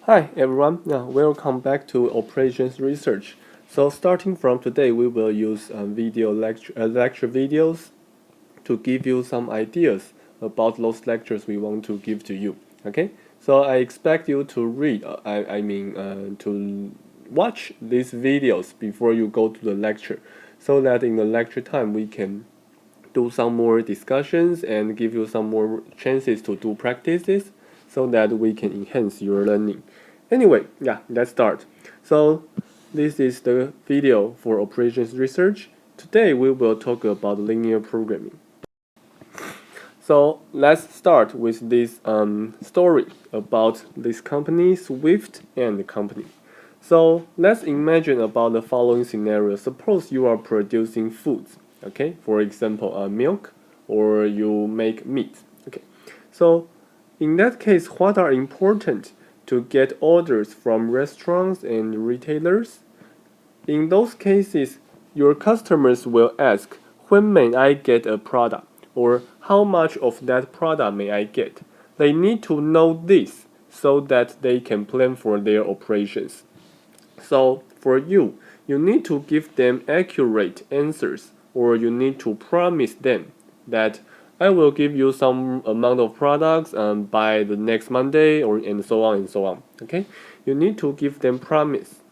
Hi everyone, welcome back to Operations Research. So starting from today, we will use lecture videos to give you some ideas about those lectures we want to give to you. Okay, so I expect you to read, to watch these videos before you go to the lecture, so that in the lecture time we can do some more discussions and give you some more chances to do practices so that we can enhance your learning. Anyway, let's start. So this is the video for operations research. Today we will talk about linear programming. So let's start with this story about this company, Swift and the company. So let's imagine about the following scenario. Suppose you are producing foods, okay? For example, milk, or you make meat, okay? So in that case, what are important to get orders from restaurants and retailers? In those cases, your customers will ask, when may I get a product? Or how much of that product may I get? They need to know this so that they can plan for their operations. So for you, you need to give them accurate answers, or you need to promise them that I will give you some amount of products by the next Monday, or and so on and so on. Okay, you need to give them promise.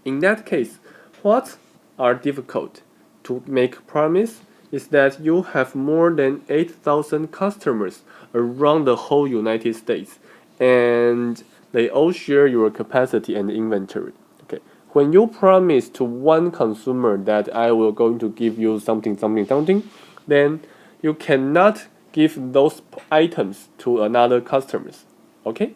In that case, what are difficult to make promise is that you have more than 8,000 customers around the whole United States, and they all share your capacity and inventory. Okay, when you promise to one consumer that I will going to give you something, something, something, then you cannot give those items to another customers. Okay,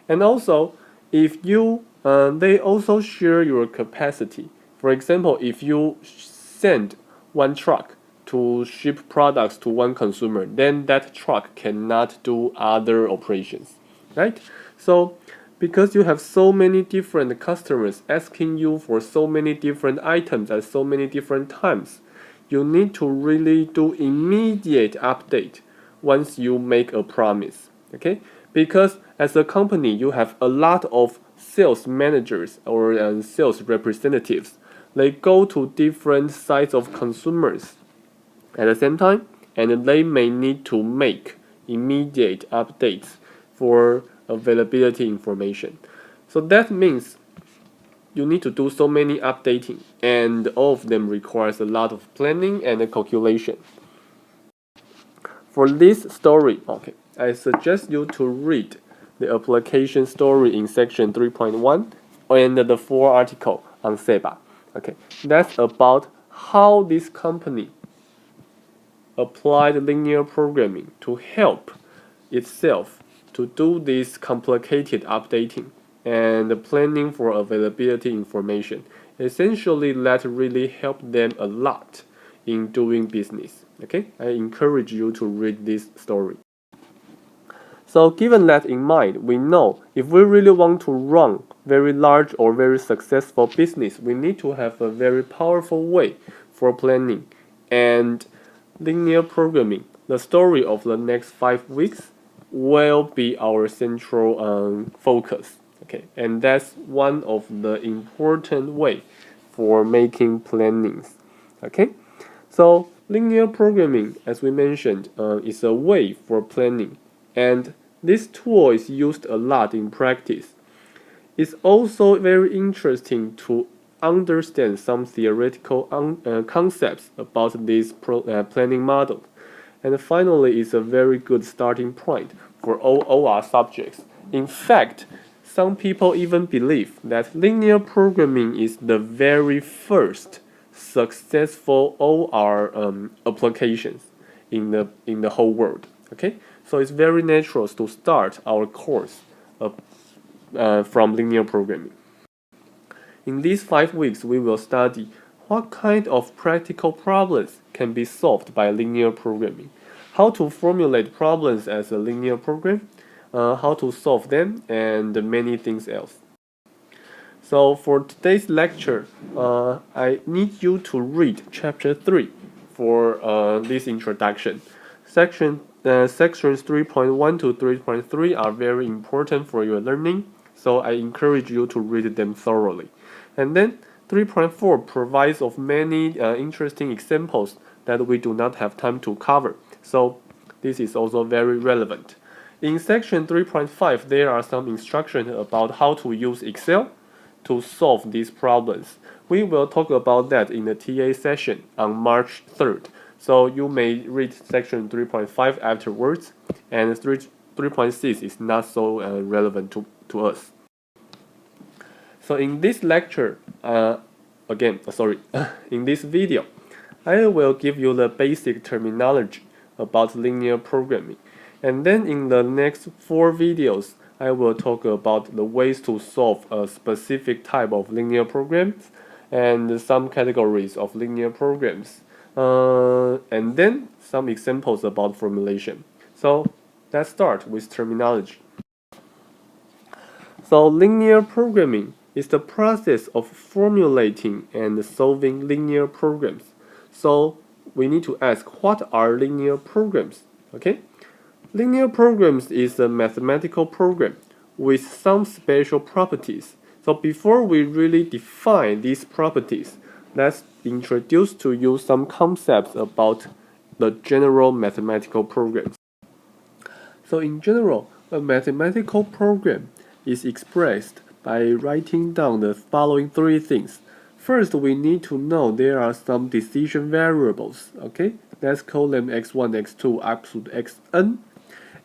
and also if you they also share your capacity. For example, if you send one truck to ship products to one consumer, then that truck cannot do other operations, right? So because you have so many different customers asking you for so many different items at so many different times, you need to really do immediate update once you make a promise. Okay, because as a company you have a lot of sales managers or sales representatives. They go to different sites of consumers at the same time, and they may need to make immediate updates for availability information. So that means you need to do so many updating, and all of them requires a lot of planning and calculation. For this story, okay, I suggest you to read the application story in section 3.1 and the full article on SEBA. Okay, that's about how this company applied linear programming to help itself to do this complicated updating and planning for availability information. Essentially, that really helped them a lot in doing business. Okay, I encourage you to read this story. So given that in mind, we know if we really want to run very large or very successful business, we need to have a very powerful way for planning and linear programming. The story of the next 5 weeks will be our central focus. Okay, and that's one of the important way for making plannings. Okay, so linear programming, as we mentioned, is a way for planning, and this tool is used a lot in practice. It's also very interesting to understand some theoretical concepts about this planning model. And finally, it's a very good starting point for all OR subjects. In fact, some people even believe that linear programming is the very first successful OR applications in the whole world. Okay, so it's very natural to start our course from linear programming. In these 5 weeks, we will study what kind of practical problems can be solved by linear programming, how to formulate problems as a linear program, how to solve them, and many things else. So for today's lecture, I need you to read chapter 3 for this introduction. Sections 3.1 to 3.3 are very important for your learning. So I encourage you to read them thoroughly. And then 3.4 provides of many interesting examples that we do not have time to cover. So this is also very relevant. In section 3.5, there are some instructions about how to use Excel to solve these problems. We will talk about that in the TA session on March 3rd. So you may read section 3.5 afterwards, and 3.6 is not so relevant to us. So in this lecture, in this video, I will give you the basic terminology about linear programming. And then in the next 4 videos, I will talk about the ways to solve a specific type of linear programs and some categories of linear programs. And then some examples about formulation. So let's start with terminology. So linear programming is the process of formulating and solving linear programs. So we need to ask, what are linear programs? Okay? Linear programs is a mathematical program with some special properties. So before we really define these properties, let's introduce to you some concepts about the general mathematical programs. So in general, a mathematical program is expressed by writing down the following 3 things. First, we need to know there are some decision variables, okay? Let's call them x1, x2, up to xn.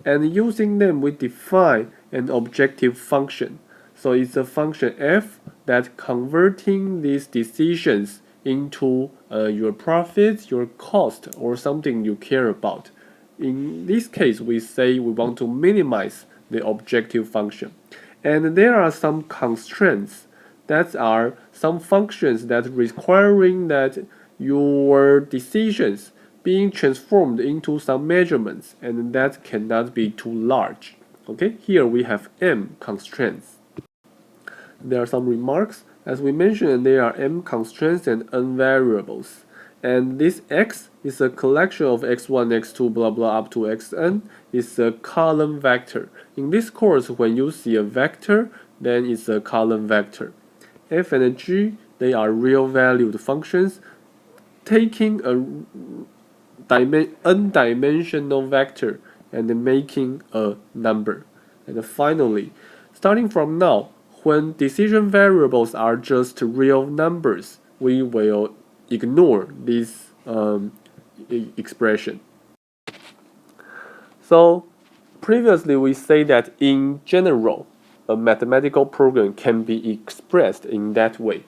And using them, we define an objective function. So it's a function f that converting these decisions into your profits, your cost, or something you care about. In this case, we say we want to minimize the objective function. And there are some constraints that are some functions that requiring that your decisions being transformed into some measurements, and that cannot be too large. Okay, here we have m constraints. There are some remarks. As we mentioned, there are m constraints and n variables. And this x is a collection of x1, x2, blah blah up to xn. It's a column vector. In this course, when you see a vector, then it's a column vector. F and g, they are real valued functions taking a n-dimensional vector and making a number. And finally, starting from now, when decision variables are just real numbers, we will ignore this expression. So previously we say that in general, a mathematical program can be expressed in that way.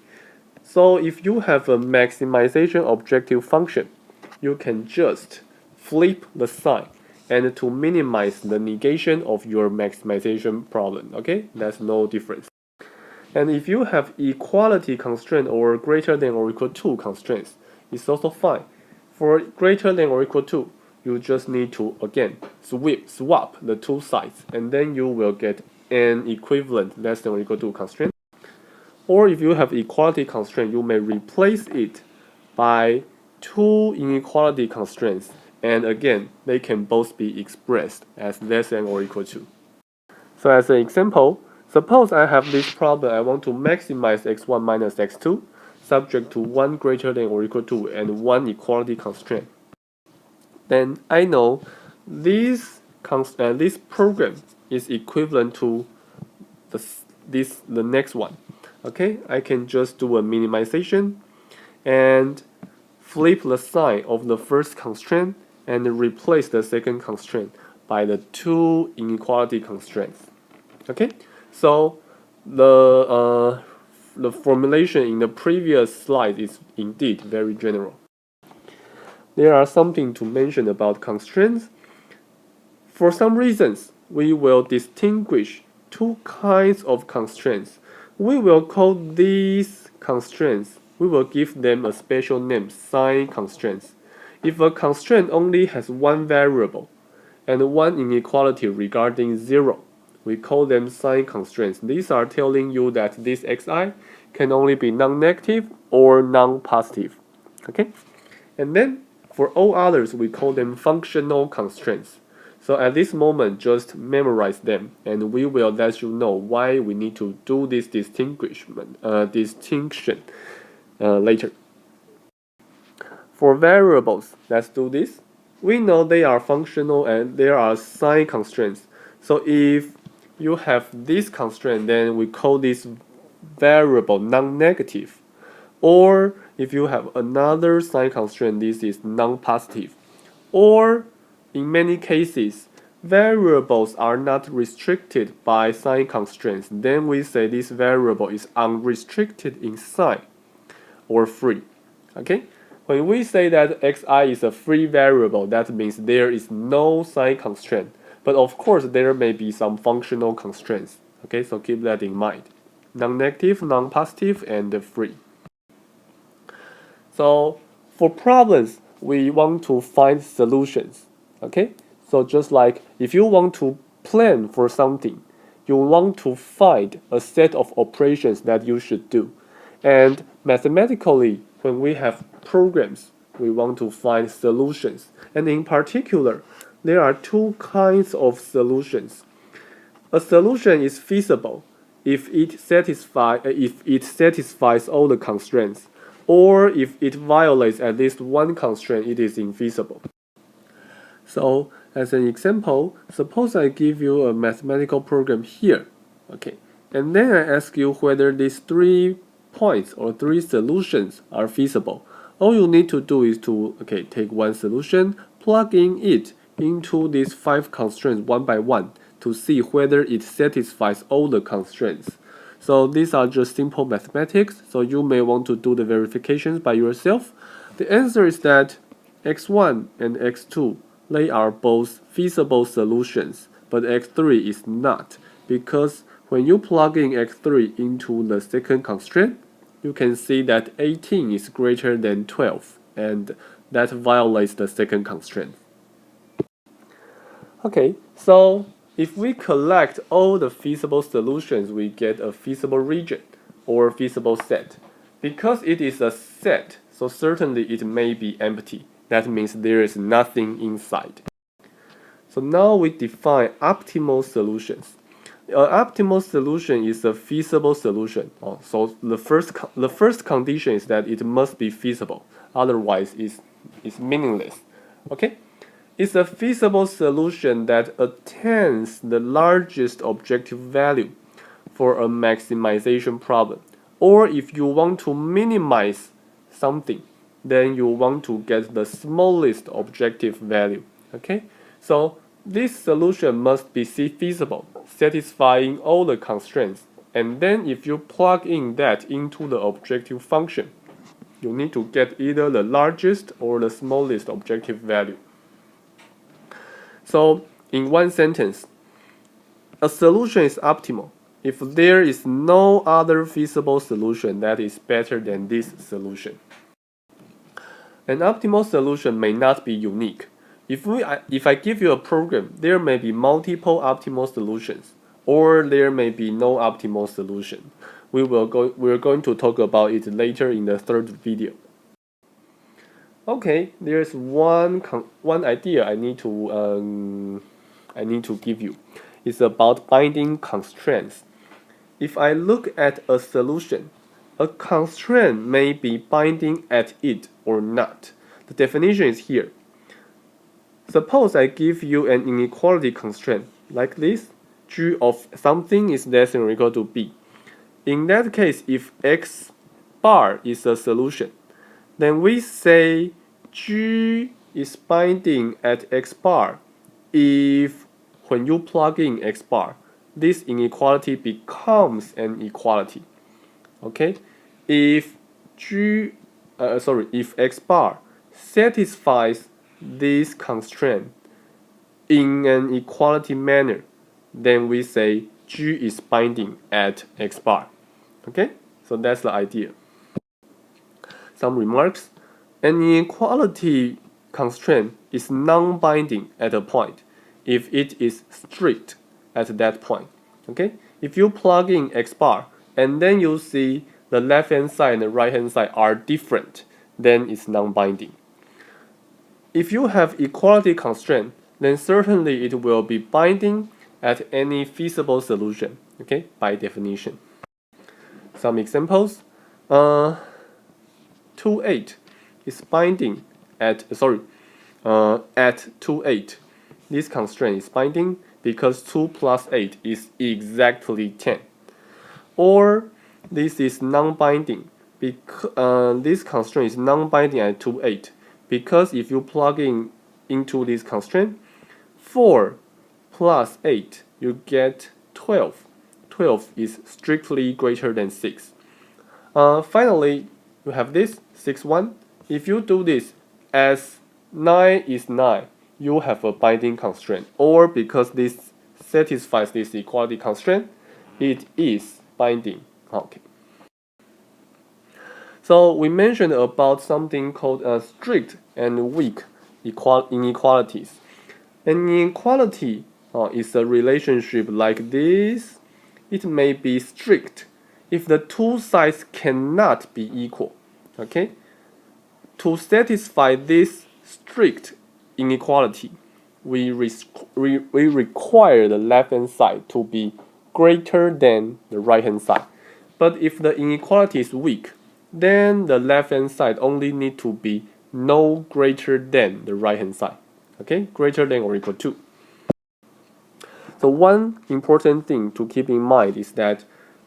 So if you have a maximization objective function, you can just flip the sign and to minimize the negation of your maximization problem. Okay, that's no difference. And if you have equality constraint or greater than or equal to constraints, it's also fine. For greater than or equal to, you just need to again swap the 2 sides, and then you will get an equivalent less than or equal to constraint. Or if you have equality constraint, you may replace it by 2 inequality constraints, and again, they can both be expressed as less than or equal to. So as an example, suppose I have this problem. I want to maximize x1 minus x2, subject to 1 greater than or equal to and 1 equality constraint. Then I know this program is equivalent to the next one. Okay, I can just do a minimization and flip the sign of the first constraint and replace the second constraint by the 2 inequality constraints. Okay, so the formulation in the previous slide is indeed very general. There are something to mention about constraints. For some reasons, we will distinguish 2 kinds of constraints. We will call these constraints, we will give them a special name, sign constraints. If a constraint only has 1 variable and 1 inequality regarding 0, we call them sign constraints. These are telling you that this xi can only be non-negative or non-positive. Okay? And then for all others, we call them functional constraints. So at this moment, just memorize them, and we will let you know why we need to do this distinction later. For variables, let's do this. We know they are functional and there are sign constraints. So if you have this constraint, then we call this variable non-negative. Or if you have another sign constraint, this is non-positive. Or in many cases, variables are not restricted by sign constraints. Then we say this variable is unrestricted in sign or free. Okay? When we say that xi is a free variable, that means there is no sign constraint. But of course, there may be some functional constraints. Okay, so keep that in mind. Non-negative, non-positive, and free. So for problems, we want to find solutions. Okay, so just like if you want to plan for something, you want to find a set of operations that you should do. And mathematically, when we have programs, we want to find solutions. And in particular, there are two kinds of solutions. A solution is feasible if it satisfies all the constraints, or if it violates at least one constraint, it is infeasible. So, as an example, suppose I give you a mathematical program here, okay, and then I ask you whether these 3 points or 3 solutions are feasible. All you need to do is to take one solution, plug in it into these 5 constraints one by one to see whether it satisfies all the constraints. So these are just simple mathematics, so you may want to do the verifications by yourself. The answer is that x1 and x2, they are both feasible solutions, but x3 is not, because when you plug in x3 into the second constraint, you can see that 18 is greater than 12, and that violates the second constraint. Okay, so if we collect all the feasible solutions, we get a feasible region or feasible set. Because it is a set, so certainly it may be empty. That means there is nothing inside. So now we define optimal solutions. An optimal solution is a feasible solution. So the first condition is that it must be feasible. Otherwise, it's meaningless. Okay? It's a feasible solution that attains the largest objective value for a maximization problem. Or if you want to minimize something, then you want to get the smallest objective value. Okay? So this solution must be feasible, satisfying all the constraints. And then if you plug in that into the objective function, you need to get either the largest or the smallest objective value. So in one sentence, a solution is optimal if there is no other feasible solution that is better than this solution. An optimal solution may not be unique. If I give you a program, there may be multiple optimal solutions, or there may be no optimal solution. We're going to talk about it later in the third video. Okay, there's one idea I need to give you. It's about binding constraints. If I look at a solution, a constraint may be binding at it or not. The definition is here. Suppose I give you an inequality constraint like this: g of something is less than or equal to b. In that case, if x bar is a solution, then we say g is binding at x bar if, when you plug in x bar, this inequality becomes an equality. Okay, if x bar satisfies this constraint in an equality manner, then we say g is binding at x bar. Okay, so that's the idea. Some remarks. An inequality constraint is non-binding at a point if it is strict at that point. Okay, if you plug in x bar and then you see the left hand side and the right hand side are different, then it's non-binding. If you have equality constraint, then certainly it will be binding at any feasible solution, okay, by definition. Some examples. 2,8 is binding at, at 2,8. This constraint is binding because 2 plus 8 is exactly 10. Or this is non-binding. This constraint is non-binding at 2,8 because if you plug in into this constraint, 4 plus 8, you get 12. 12 is strictly greater than 6. Finally, you have this 6, 1. If you do this as 9 is 9, you have a binding constraint. Or because this satisfies this equality constraint, it is binding. Okay. So we mentioned about something called strict and weak inequalities. An inequality is a relationship like this. It may be strict if the two sides cannot be equal. Okay? To satisfy this strict inequality, we require the left-hand side to be greater than the right-hand side. But if the inequality is weak, then the left-hand side only need to be no greater than the right-hand side. Okay? Greater than or equal to. So one important thing to keep in mind is that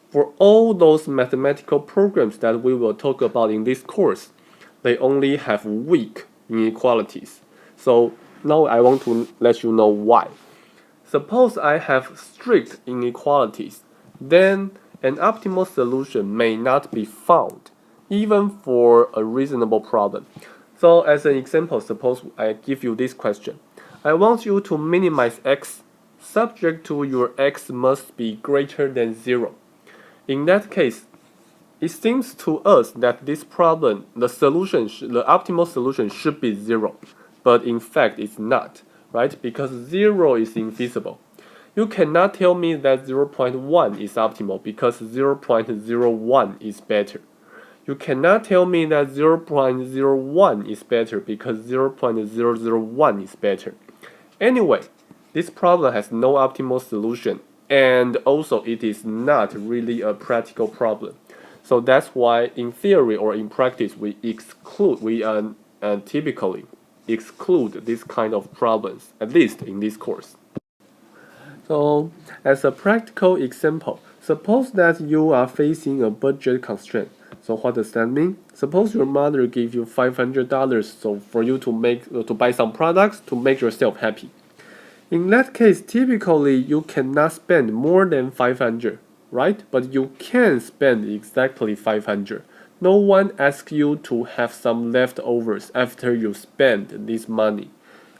for all those mathematical programs that we will talk about in this course, they only have weak inequalities. So now I want to let you know why. Suppose I have strict inequalities, then an optimal solution may not be found, even for a reasonable problem. So as an example, suppose I give you this question. I want you to minimize x subject to your x must be greater than 0. In that case, it seems to us that this problem, the optimal solution should be 0, but in fact it's not, right? Because 0 is infeasible. You cannot tell me that 0.1 is optimal because 0.01 is better. You cannot tell me that 0.01 is better because 0.001 is better. Anyway, this problem has no optimal solution, and also it is not really a practical problem. So that's why in theory or in practice we typically exclude this kind of problems, at least in this course. So as a practical example, suppose that you are facing a budget constraint. So what does that mean? Suppose your mother gave you $500 so for you to buy some products to make yourself happy. In that case, typically you cannot spend more than 500, right? But you can spend exactly 500. No one asks you to have some leftovers after you spend this money.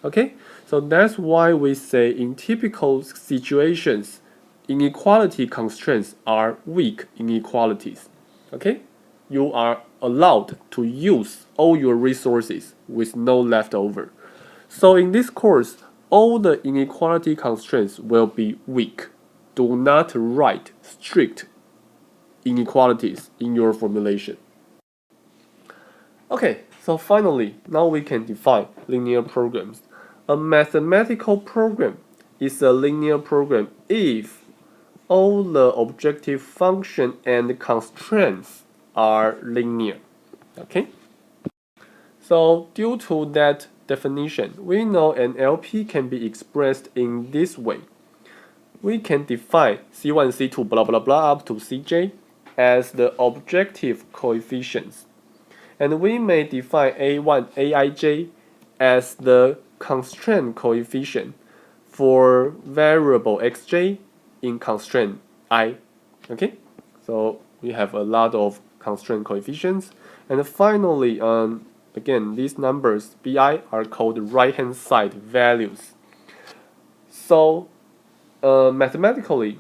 Okay? So that's why we say in typical situations, inequality constraints are weak inequalities. Okay? You are allowed to use all your resources with no leftover. So in this course, all the inequality constraints will be weak. Do not write strict inequalities in your formulation. Okay, so finally, now we can define linear programs. A mathematical program is a linear program if all the objective function and constraints are linear. Okay? So due to that definition, we know an LP can be expressed in this way. We can define C1, C2, blah blah blah up to Cj as the objective coefficients. And we may define A1, Aij as the constraint coefficient for variable xj in constraint I. Okay? So we have a lot of constraint coefficients. And finally, again, these numbers, bi, are called right-hand side values. So mathematically,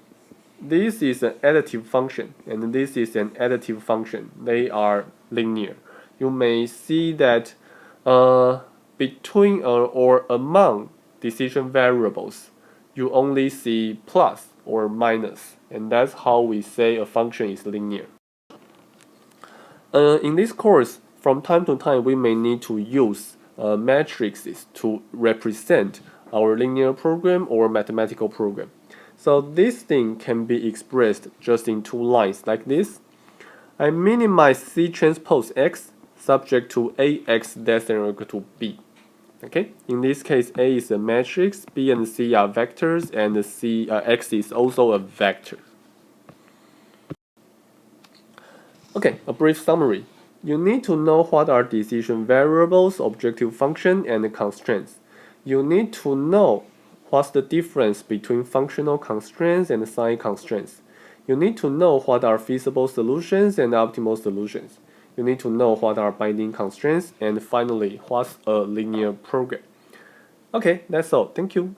this is an additive function, and this is an additive function. They are linear. You may see that between or among decision variables, you only see plus or minus, and that's how we say a function is linear. In this course, from time to time, we may need to use matrices to represent our linear program or mathematical program. So this thing can be expressed just in two lines like this. I minimize C transpose X subject to AX less than or equal to B. Okay, in this case, A is a matrix, B and C are vectors, and X is also a vector. Okay, a brief summary. You need to know what are decision variables, objective function, and constraints. You need to know what's the difference between functional constraints and sign constraints. You need to know what are feasible solutions and optimal solutions. You need to know what are binding constraints, and finally, what's a linear program. Okay, that's all. Thank you.